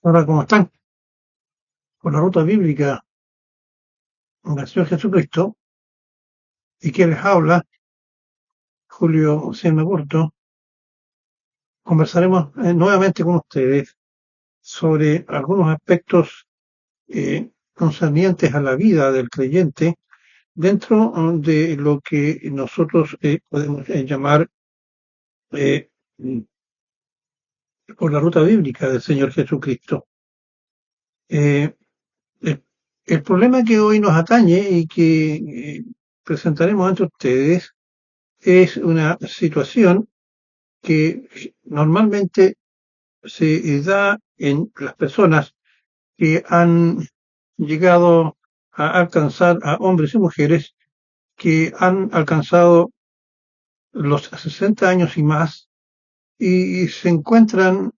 Hola, ¿cómo están? Por la ruta bíblica del Señor Jesucristo, y que les habla, Julio Sierra Burto, conversaremos nuevamente con ustedes sobre algunos aspectos concernientes a la vida del creyente dentro de lo que nosotros podemos llamar eh, por la ruta bíblica del Señor Jesucristo. Eh, el, el problema que hoy nos atañe y que presentaremos ante ustedes es una situación que normalmente se da en las personas que han llegado a alcanzar, a hombres y mujeres que han alcanzado los 60 años y más y se encuentran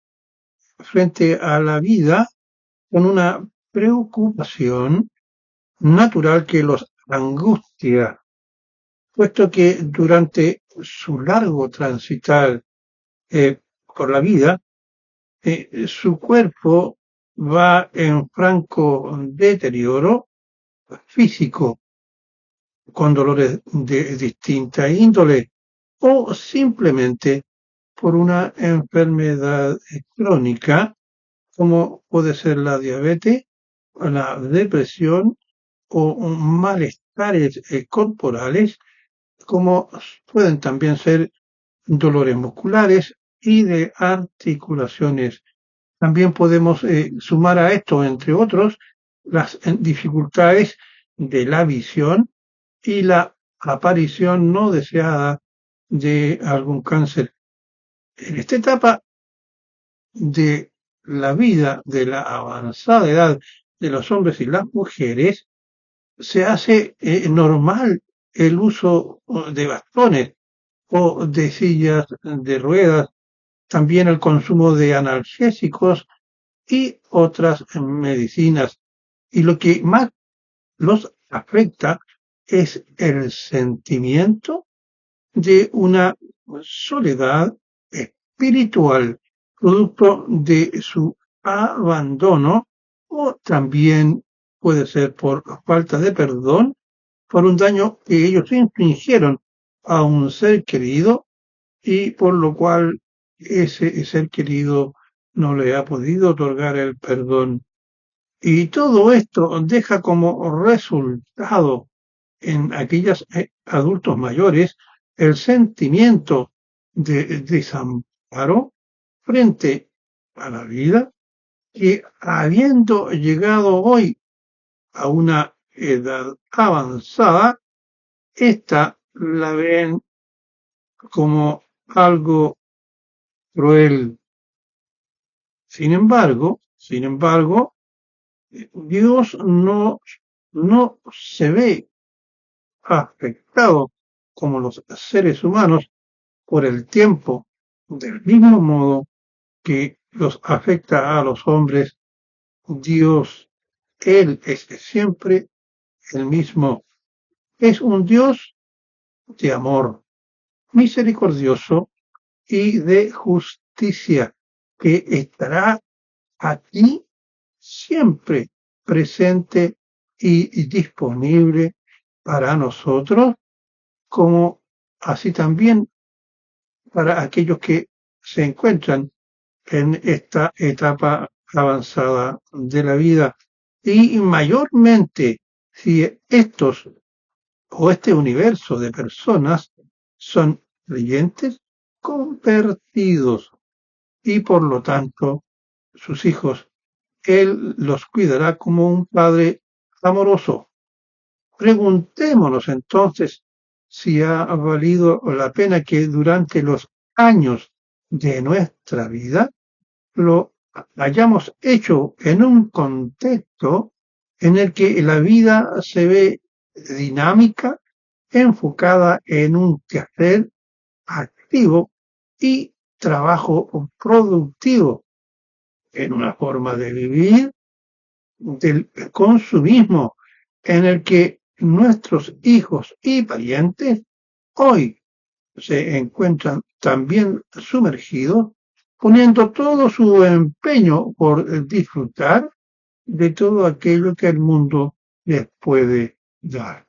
frente a la vida con una preocupación natural que los angustia, puesto que durante su largo transitar por la vida, su cuerpo va en franco deterioro físico, con dolores de distinta índole o simplemente por una enfermedad crónica, como puede ser la diabetes, la depresión o malestares corporales, como pueden también ser dolores musculares y de articulaciones. También podemos sumar a esto, entre otros, las dificultades de la visión y la aparición no deseada de algún cáncer. En esta etapa de la vida, de la avanzada edad de los hombres y las mujeres, se hace normal el uso de bastones o de sillas de ruedas, también el consumo de analgésicos y otras medicinas. Y lo que más los afecta es el sentimiento de una soledad espiritual, producto de su abandono, o también puede ser por falta de perdón, por un daño que ellos infligieron a un ser querido y por lo cual ese ser querido no le ha podido otorgar el perdón. Y todo esto deja como resultado en aquellos adultos mayores el sentimiento de desamparo frente a la vida, que habiendo llegado hoy a una edad avanzada, esta la ven como algo cruel. Sin embargo, Dios no se ve afectado como los seres humanos por el tiempo, del mismo modo que los afecta a los hombres. Dios, Él es siempre el mismo. Es un Dios de amor, misericordioso y de justicia, que estará aquí siempre presente y disponible para nosotros, como así también para aquellos que se encuentran en esta etapa avanzada de la vida. Y mayormente si estos o este universo de personas son creyentes convertidos y por lo tanto sus hijos, Él los cuidará como un padre amoroso. Preguntémonos entonces si ha valido la pena que durante los años de nuestra vida lo hayamos hecho en un contexto en el que la vida se ve dinámica, enfocada en un quehacer activo y trabajo productivo, en una forma de vivir del consumismo en el que nuestros hijos y parientes hoy se encuentran también sumergidos poniendo todo su empeño por disfrutar de todo aquello que el mundo les puede dar.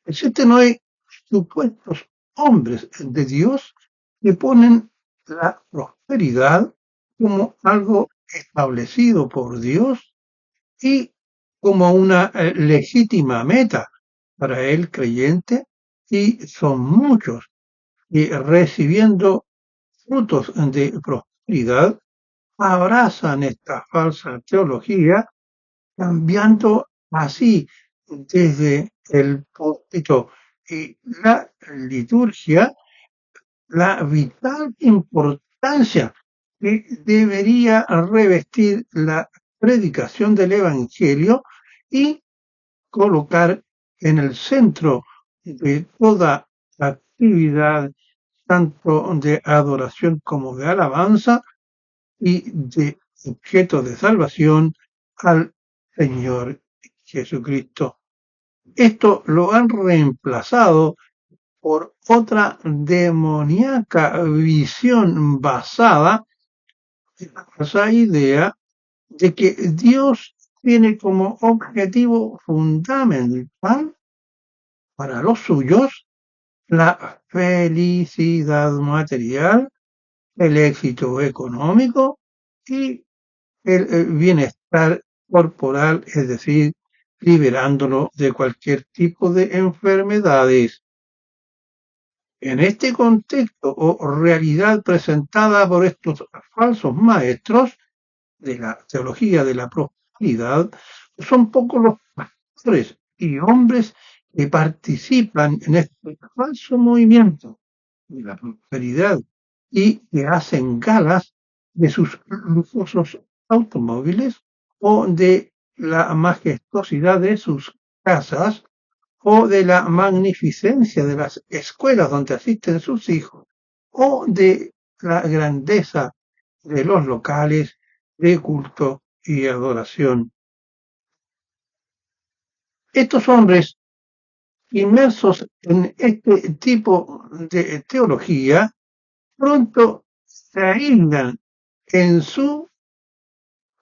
Existen hoy supuestos hombres de Dios que ponen la prosperidad como algo establecido por Dios y como una legítima meta para el creyente, y son muchos, y recibiendo frutos de prosperidad abrazan esta falsa teología, cambiando así desde el púlpito y la liturgia la vital importancia que debería revestir la predicación del Evangelio y colocar en el centro de toda actividad, tanto de adoración como de alabanza y de objeto de salvación, al Señor Jesucristo. Esto lo han reemplazado por otra demoníaca visión basada en la falsa idea de que Dios tiene como objetivo fundamental para los suyos la felicidad material, el éxito económico y el bienestar corporal, es decir, liberándolo de cualquier tipo de enfermedades. En este contexto o realidad presentada por estos falsos maestros de la teología de la prosperidad, son pocos los pastores y hombres que participan en este falso movimiento de la prosperidad y que hacen galas de sus lujosos automóviles o de la majestuosidad de sus casas o de la magnificencia de las escuelas donde asisten sus hijos, o de la grandeza de los locales de culto y adoración. Estos hombres inmersos en este tipo de teología pronto se aíslan en su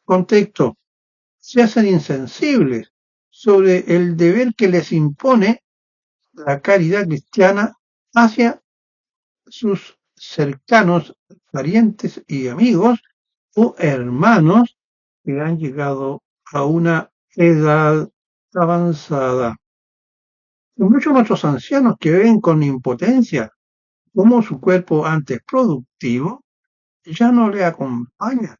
contexto, se hacen insensibles sobre el deber que les impone la caridad cristiana hacia sus cercanos parientes y amigos o hermanos que han llegado a una edad avanzada. Muchos otros ancianos que ven con impotencia cómo su cuerpo antes productivo ya no le acompaña.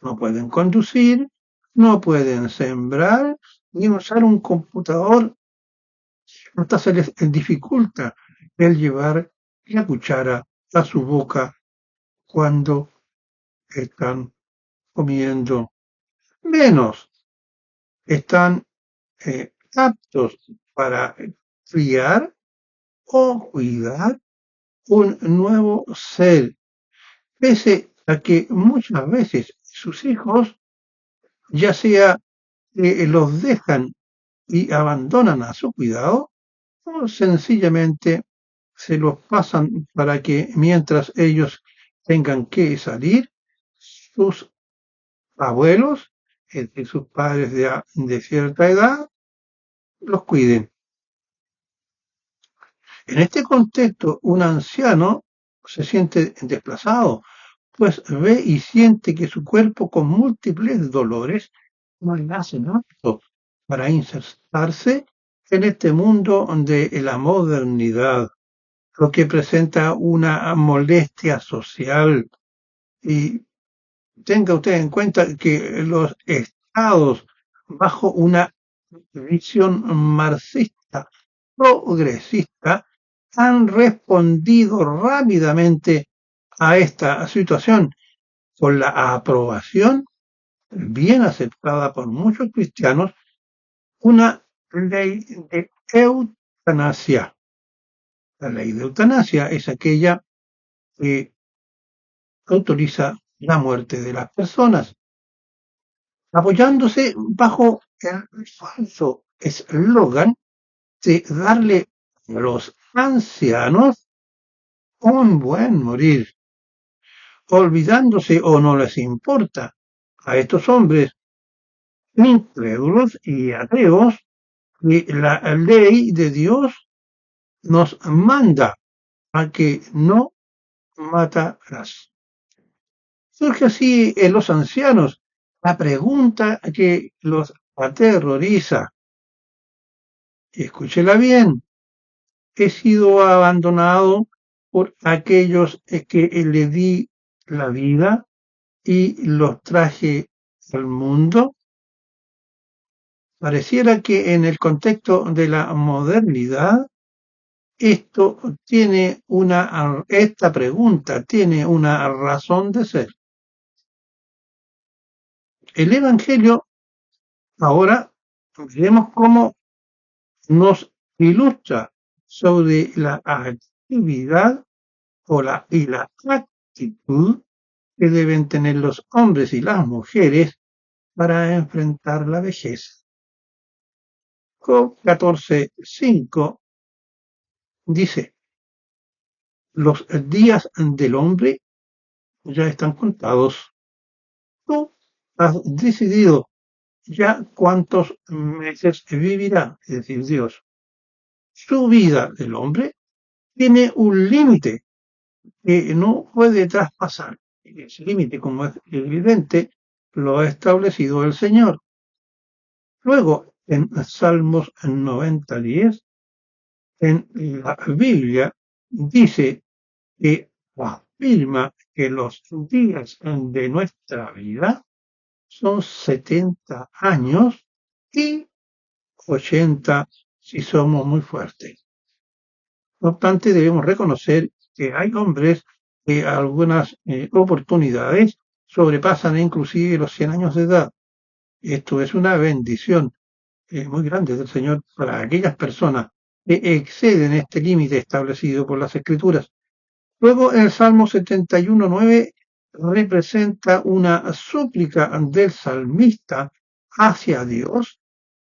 No pueden conducir, no pueden sembrar ni usar un computador. Hasta se les dificulta el llevar la cuchara a su boca cuando están comiendo. Menos están aptos para criar o cuidar un nuevo ser, pese a que muchas veces sus hijos, ya sea que los dejan y abandonan a su cuidado, o sencillamente se los pasan para que mientras ellos tengan que salir, sus abuelos, es decir, sus padres de cierta edad, los cuiden. En este contexto, un anciano se siente desplazado, pues ve y siente que su cuerpo con múltiples dolores no le hacen apto para insertarse en este mundo de la modernidad, lo que presenta una molestia social. Y tenga usted en cuenta que los estados bajo una visión marxista progresista han respondido rápidamente a esta situación con la aprobación, bien aceptada por muchos cristianos, una ley de eutanasia. La ley de eutanasia es aquella que autoriza la muerte de las personas, apoyándose bajo el falso eslogan de darle a los ancianos un buen morir, olvidándose o no les importa a estos hombres incrédulos y ateos que la ley de Dios nos manda a que no matarás. Surge así en los ancianos la pregunta que los aterroriza. Escúchela bien, he sido abandonado por aquellos que le di la vida y los traje al mundo. Pareciera que en el contexto de la modernidad, esta pregunta tiene una razón de ser. El Evangelio, ahora veremos cómo nos ilustra sobre la actividad y la actitud que deben tener los hombres y las mujeres para enfrentar la vejez. Job 14:5 dice, los días del hombre ya están contados. Tú has decidido ya cuántos meses vivirá, es decir, Dios. Su vida del hombre tiene un límite que no puede traspasar. Ese límite, como es evidente, lo ha establecido el Señor. Luego, en Salmos 90:10, en la Biblia, dice que afirma que los días de nuestra vida son 70 años y 80 si somos muy fuertes. No obstante, debemos reconocer que hay hombres que algunas oportunidades sobrepasan inclusive los 100 años de edad. Esto es una bendición muy grande del Señor para aquellas personas que exceden este límite establecido por las Escrituras. Luego, el Salmo 71:9 representa una súplica del salmista hacia Dios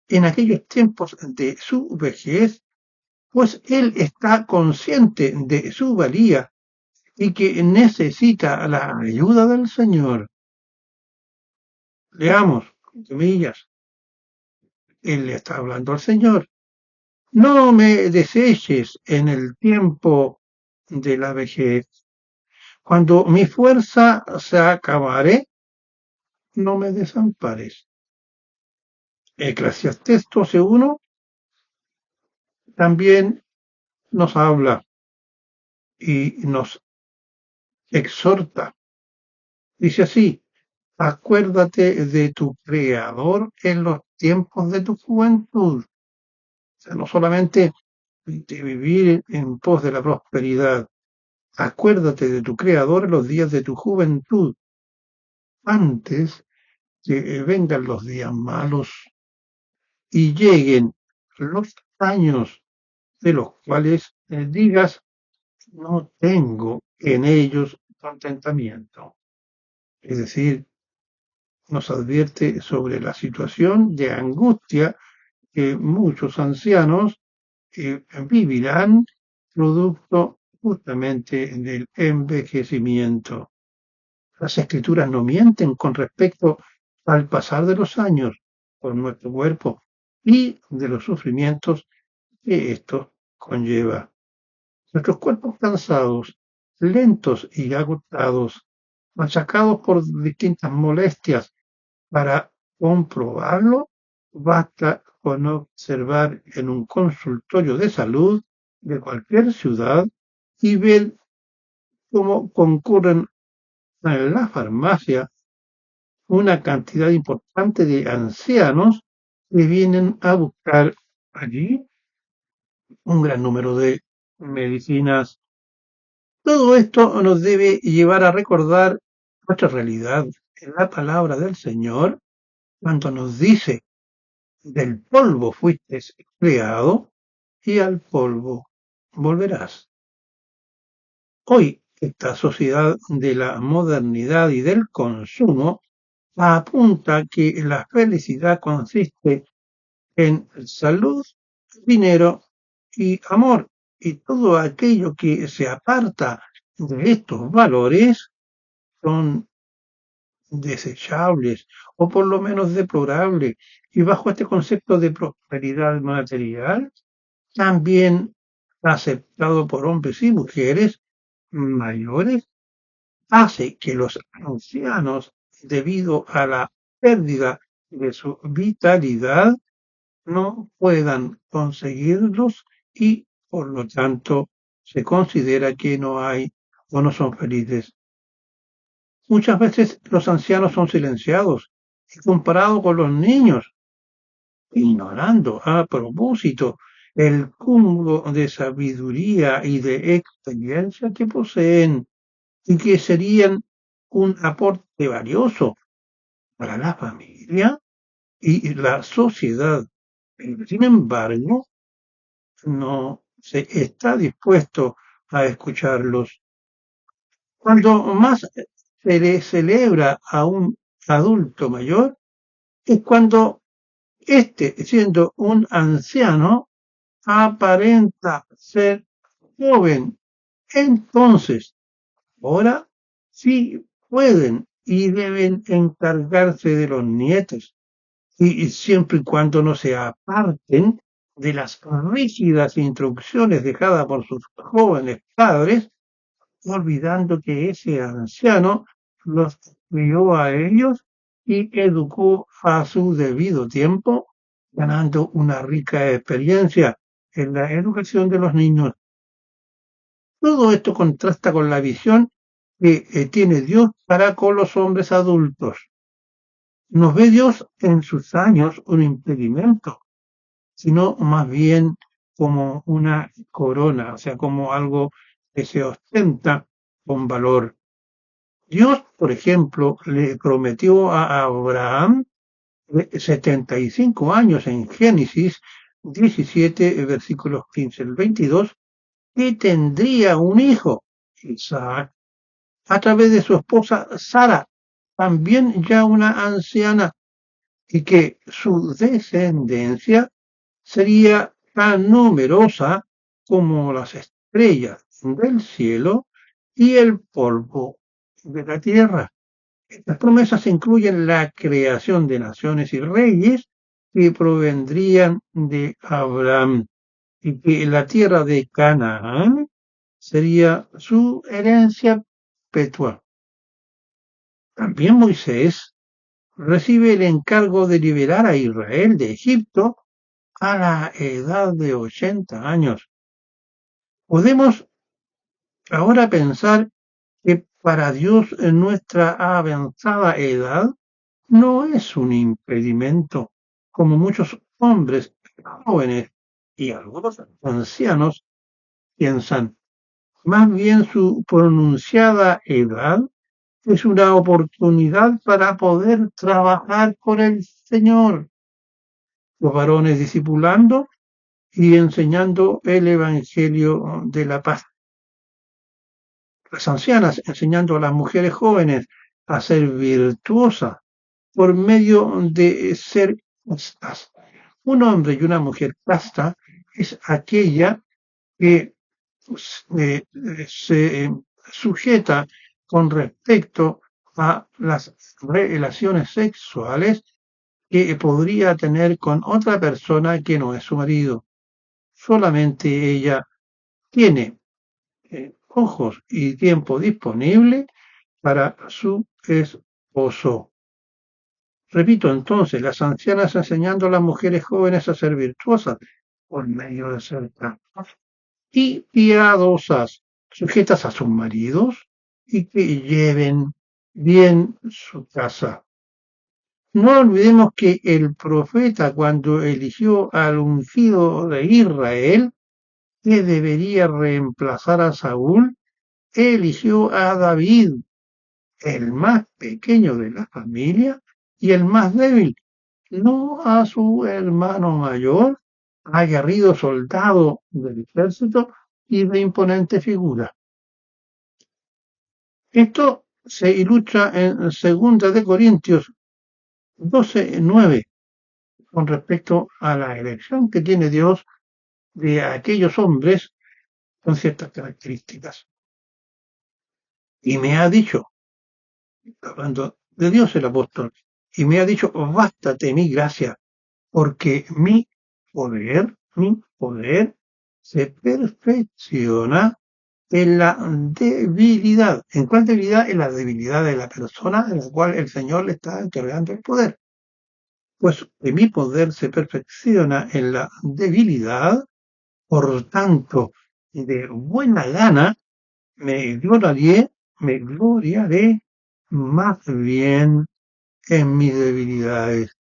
en aquellos tiempos de su vejez, pues él está consciente de su valía y que necesita la ayuda del Señor. Leamos, comillas, él le está hablando al Señor. No me deseches en el tiempo de la vejez. Cuando mi fuerza se acabare, no me desampares. Eclesiastés 12:1 también nos habla y nos exhorta. Dice así, acuérdate de tu Creador en los tiempos de tu juventud. O sea, no solamente de vivir en pos de la prosperidad. Acuérdate de tu Creador en los días de tu juventud, antes que vengan los días malos y lleguen los años de los cuales digas, no tengo en ellos contentamiento. Es decir, nos advierte sobre la situación de angustia que muchos ancianos vivirán producto justamente del envejecimiento. Las escrituras no mienten con respecto al pasar de los años por nuestro cuerpo y de los sufrimientos que esto conlleva. Nuestros cuerpos cansados, lentos y agotados, machacados por distintas molestias, para comprobarlo, basta con observar en un consultorio de salud de cualquier ciudad y ver cómo concurren en la farmacia una cantidad importante de ancianos que vienen a buscar allí un gran número de medicinas. Todo esto nos debe llevar a recordar nuestra realidad en la palabra del Señor cuando nos dice, del polvo fuiste creado y al polvo volverás. Hoy, esta sociedad de la modernidad y del consumo apunta que la felicidad consiste en salud, dinero y amor. y todo aquello que se aparta de estos valores son desechables o por lo menos deplorables. Y bajo este concepto de prosperidad material, también aceptado por hombres y mujeres mayores, hace que los ancianos, debido a la pérdida de su vitalidad, no puedan conseguirlos y por lo tanto se considera que no hay o no son felices. Muchas veces los ancianos son silenciados y comparados con los niños, ignorando a propósito el cúmulo de sabiduría y de experiencia que poseen y que serían un aporte valioso para la familia y la sociedad. Pero, sin embargo, no se está dispuesto a escucharlos. Cuando más se le celebra a un adulto mayor, es cuando éste, siendo un anciano, aparenta ser joven. Entonces, ahora sí pueden y deben encargarse de los nietos, y siempre y cuando no se aparten de las rígidas instrucciones dejadas por sus jóvenes padres, olvidando que ese anciano los crió a ellos y educó a su debido tiempo, ganando una rica experiencia en la educación de los niños. Todo esto contrasta con la visión que tiene Dios para con los hombres adultos. No ve Dios en sus años un impedimento, sino más bien como una corona, o sea, como algo que se ostenta con valor. Dios, por ejemplo, le prometió a Abraham 75 años en Génesis 17, versículos 15 al 22, que tendría un hijo, Isaac, a través de su esposa Sara, también ya una anciana, y que su descendencia sería tan numerosa como las estrellas del cielo y el polvo de la tierra. Estas promesas incluyen la creación de naciones y reyes que provendrían de Abraham y que la tierra de Canaán sería su herencia perpetua. También Moisés recibe el encargo de liberar a Israel de Egipto a la edad de 80 años. Podemos ahora pensar que para Dios en nuestra avanzada edad no es un impedimento, como muchos hombres jóvenes y algunos ancianos piensan. Más bien su pronunciada edad es una oportunidad para poder trabajar con el Señor. Los varones discipulando y enseñando el Evangelio de la paz. Las ancianas enseñando a las mujeres jóvenes a ser virtuosas por medio de ser castas. Un hombre y una mujer casta es aquella que se sujeta con respecto a las relaciones sexuales que podría tener con otra persona que no es su marido. Solamente ella tiene ojos y tiempo disponible para su esposo. Repito entonces, las ancianas enseñando a las mujeres jóvenes a ser virtuosas por medio de ser castas y piadosas, sujetas a sus maridos y que lleven bien su casa. No olvidemos que el profeta, cuando eligió al ungido de Israel, que debería reemplazar a Saúl, eligió a David, el más pequeño de la familia y el más débil, no a su hermano mayor, aguerrido soldado del ejército y de imponente figura. Esto se ilustra en 2 de Corintios 12:9 con respecto a la elección que tiene Dios de aquellos hombres con ciertas características. Y me ha dicho, hablando de Dios el apóstol, y me ha dicho, bástate mi gracia, porque mi poder se perfecciona en la debilidad. ¿En cuál debilidad? En la debilidad de la persona en la cual el Señor le está encargando el poder. Pues que mi poder se perfecciona en la debilidad, por tanto, de buena gana me gloriaré más bien en mis debilidades.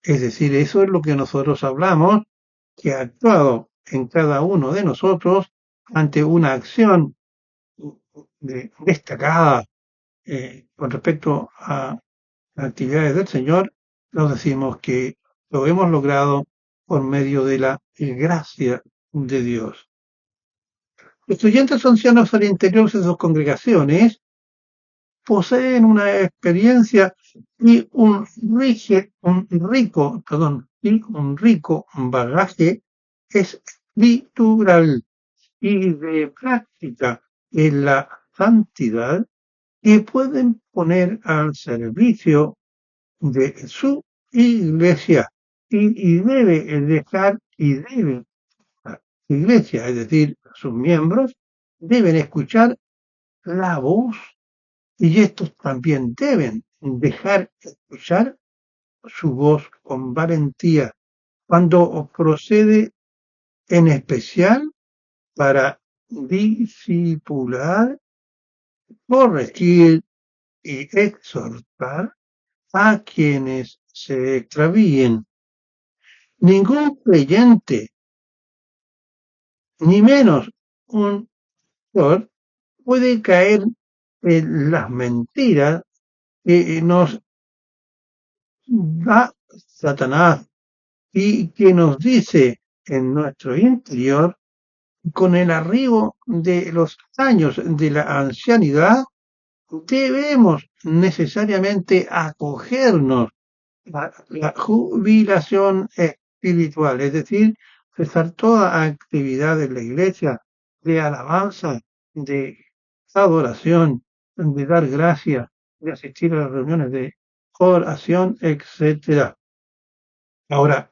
Es decir, eso es lo que nosotros hablamos, que ha actuado en cada uno de nosotros ante una acción destacada con respecto a actividades del Señor, nos decimos que lo hemos logrado por medio de la gracia de Dios. Los estudiantes ancianos al interior de sus congregaciones poseen una experiencia y un rico bagaje escritural y de práctica en la santidad que pueden poner al servicio de su iglesia y debe la iglesia, es decir, sus miembros, deben escuchar la voz y estos también deben dejar escuchar su voz con valentía cuando procede en especial para discipular, corregir y exhortar a quienes se extravíen. Ningún creyente, ni menos un pastor, puede caer en las mentiras que nos da Satanás y que nos dice en nuestro interior, con el arribo de los años de la ancianidad, debemos necesariamente acogernos a la jubilación espiritual, es decir, cesar toda actividad en la iglesia de alabanza, de adoración, de dar gracias, de asistir a las reuniones de oración, etcétera. Ahora,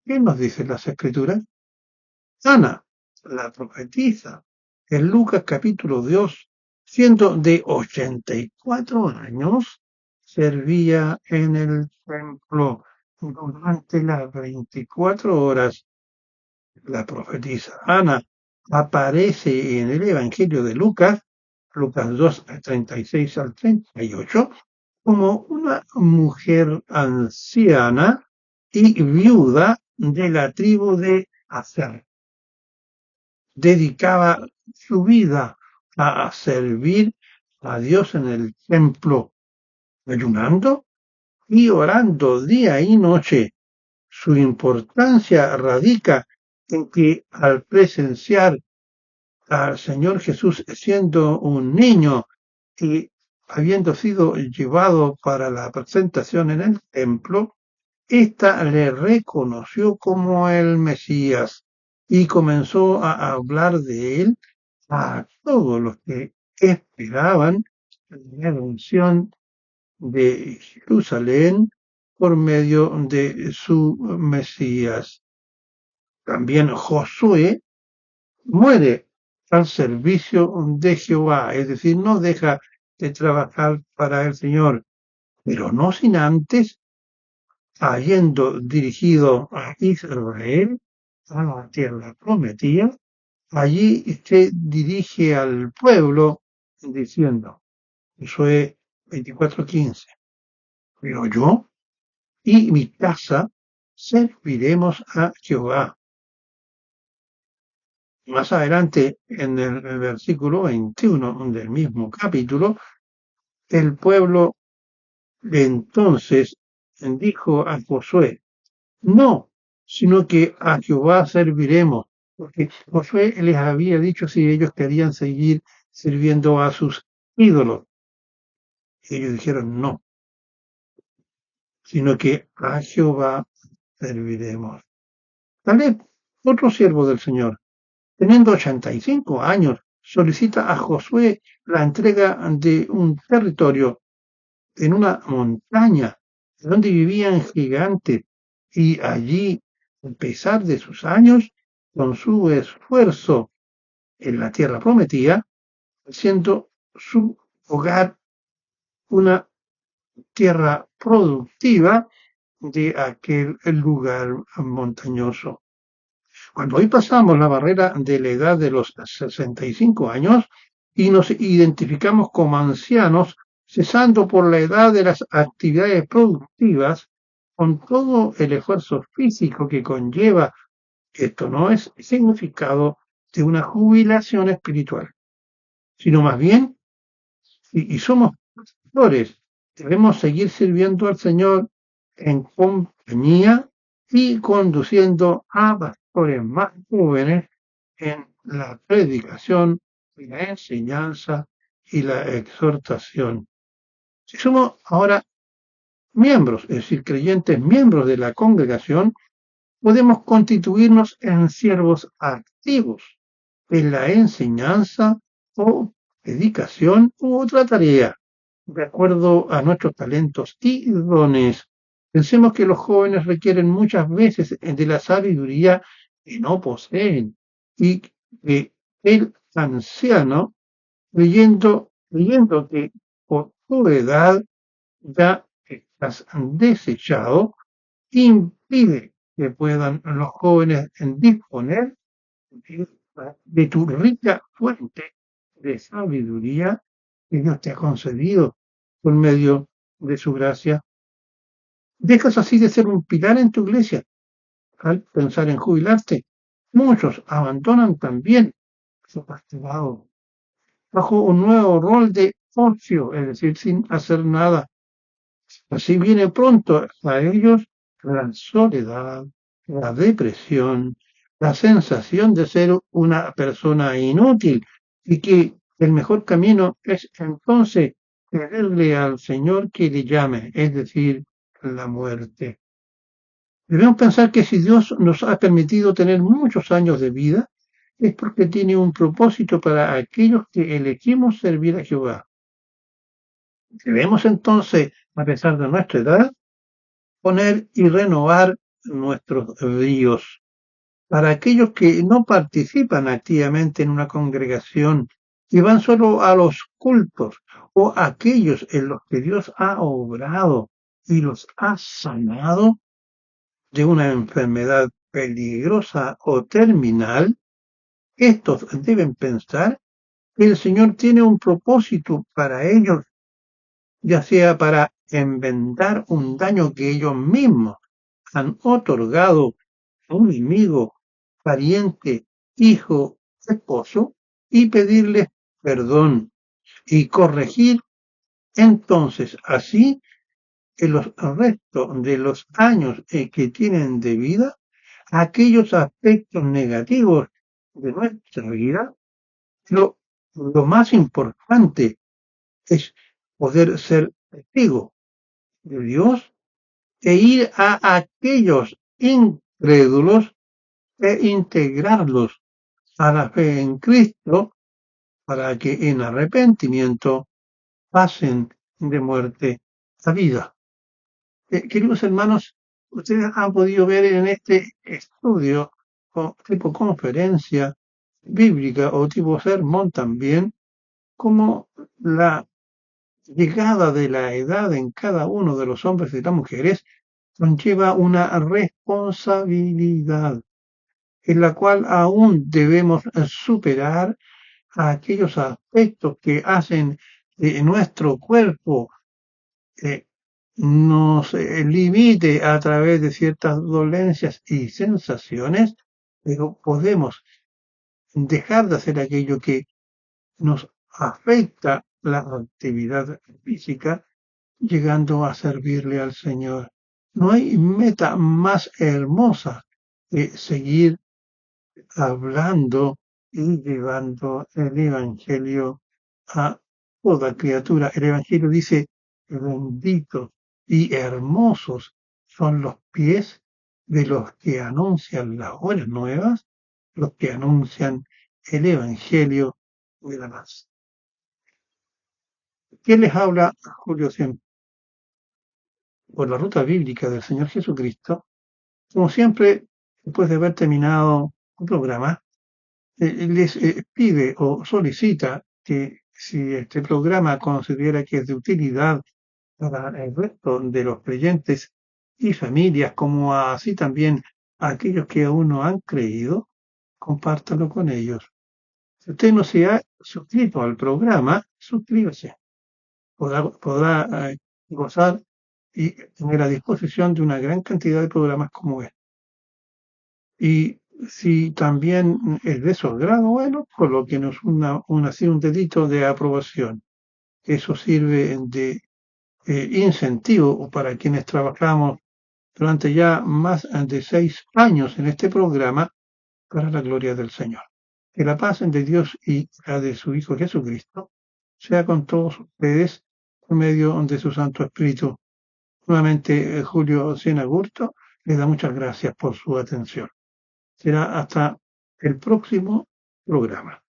¿qué nos dicen las escrituras? Ana, la profetisa, en Lucas capítulo 2, siendo de 84 años, servía en el templo durante las 24 horas. La profetisa Ana aparece en el Evangelio de Lucas, Lucas 2, 36 al 38, como una mujer anciana y viuda de la tribu de Aser. Dedicaba su vida a servir a Dios en el templo, ayunando y orando día y noche. Su importancia radica en que al presenciar al Señor Jesús siendo un niño y habiendo sido llevado para la presentación en el templo, ésta le reconoció como el Mesías y comenzó a hablar de él a todos los que esperaban la redención de Jerusalén por medio de su Mesías. También Josué muere al servicio de Jehová, es decir, no deja de trabajar para el Señor, pero no sin antes, habiendo dirigido a Israel a la tierra prometida, allí se dirige al pueblo diciendo, Josué 24:15, pero yo y mi casa serviremos a Jehová. Más adelante, en el versículo 21 del mismo capítulo, el pueblo entonces dijo a Josué, no, sino que a Jehová serviremos, porque Josué les había dicho si ellos querían seguir sirviendo a sus ídolos. Y ellos dijeron no, sino que a Jehová serviremos. Tal vez otro siervo del Señor teniendo 85 años, solicita a Josué la entrega de un territorio en una montaña donde vivían gigantes y allí, a pesar de sus años, con su esfuerzo en la tierra prometida, siendo su hogar una tierra productiva de aquel lugar montañoso. Cuando hoy pasamos la barrera de la edad de los 65 años y nos identificamos como ancianos, cesando por la edad de las actividades productivas, con todo el esfuerzo físico que conlleva, esto no es significado de una jubilación espiritual, sino más bien, y somos pastores, debemos seguir sirviendo al Señor en compañía y conduciendo a pastores más jóvenes en la predicación y la enseñanza y la exhortación. Si somos ahora miembros, es decir, creyentes miembros de la congregación, podemos constituirnos en siervos activos en la enseñanza o predicación u otra tarea, de acuerdo a nuestros talentos y dones. Pensemos que los jóvenes requieren muchas veces de la sabiduría que no poseen y que el anciano, creyendo que por tu edad ya estás desechado, impide que puedan los jóvenes disponer de tu rica fuente de sabiduría que Dios te ha concedido por medio de su gracia. Dejas así de ser un pilar en tu iglesia al pensar en jubilarte. Muchos abandonan también su pastorado bajo un nuevo rol de ocio, es decir, sin hacer nada. Así viene pronto a ellos la soledad, la depresión, la sensación de ser una persona inútil y que el mejor camino es entonces pedirle al Señor que le llame, es decir, la muerte. Debemos pensar que si Dios nos ha permitido tener muchos años de vida, es porque tiene un propósito para aquellos que elegimos servir a Jehová. Debemos entonces, a pesar de nuestra edad, poner y renovar nuestros bríos. Para aquellos que no participan activamente en una congregación y van solo a los cultos, o aquellos en los que Dios ha obrado y los ha sanado de una enfermedad peligrosa o terminal, estos deben pensar que el Señor tiene un propósito para ellos, ya sea para enmendar un daño que ellos mismos han otorgado a un amigo, pariente, hijo, esposo, y pedirles perdón y corregir entonces así en los restos de los años que tienen de vida aquellos aspectos negativos de nuestra vida. Lo más importante es poder ser testigo de Dios e ir a aquellos incrédulos e integrarlos a la fe en Cristo para que en arrepentimiento pasen de muerte a vida. Queridos hermanos, ustedes han podido ver en este estudio, tipo conferencia bíblica o tipo sermón también, cómo la llegada de la edad en cada uno de los hombres y las mujeres conlleva una responsabilidad en la cual aún debemos superar a aquellos aspectos que hacen que nuestro cuerpo eh, nos limite a través de ciertas dolencias y sensaciones, pero podemos dejar de hacer aquello que nos afecta la actividad física, llegando a servirle al Señor. No hay meta más hermosa que seguir hablando y llevando el Evangelio a toda criatura. El Evangelio dice, benditos y hermosos son los pies de los que anuncian las buenas nuevas los que anuncian el Evangelio de la paz. ¿Quién les habla? Julio Siempre, por la ruta bíblica del Señor Jesucristo. Como siempre, después de haber terminado un programa, les pide o solicita que si este programa considera que es de utilidad para el resto de los creyentes y familias, como así también a aquellos que aún no han creído, compártalo con ellos. Si usted no se ha suscrito al programa, suscríbase. Podrá gozar y tener a disposición de una gran cantidad de programas como este. Y si también es de su agrado, bueno, colóquenos así un dedito de aprobación. Eso sirve de incentivo para quienes trabajamos durante ya más de 6 años en este programa para la gloria del Señor. Que la paz de Dios y la de su Hijo Jesucristo sea con todos ustedes por medio de su Santo Espíritu. Nuevamente, Julio Sienagurto les da muchas gracias por su atención. Será hasta el próximo programa.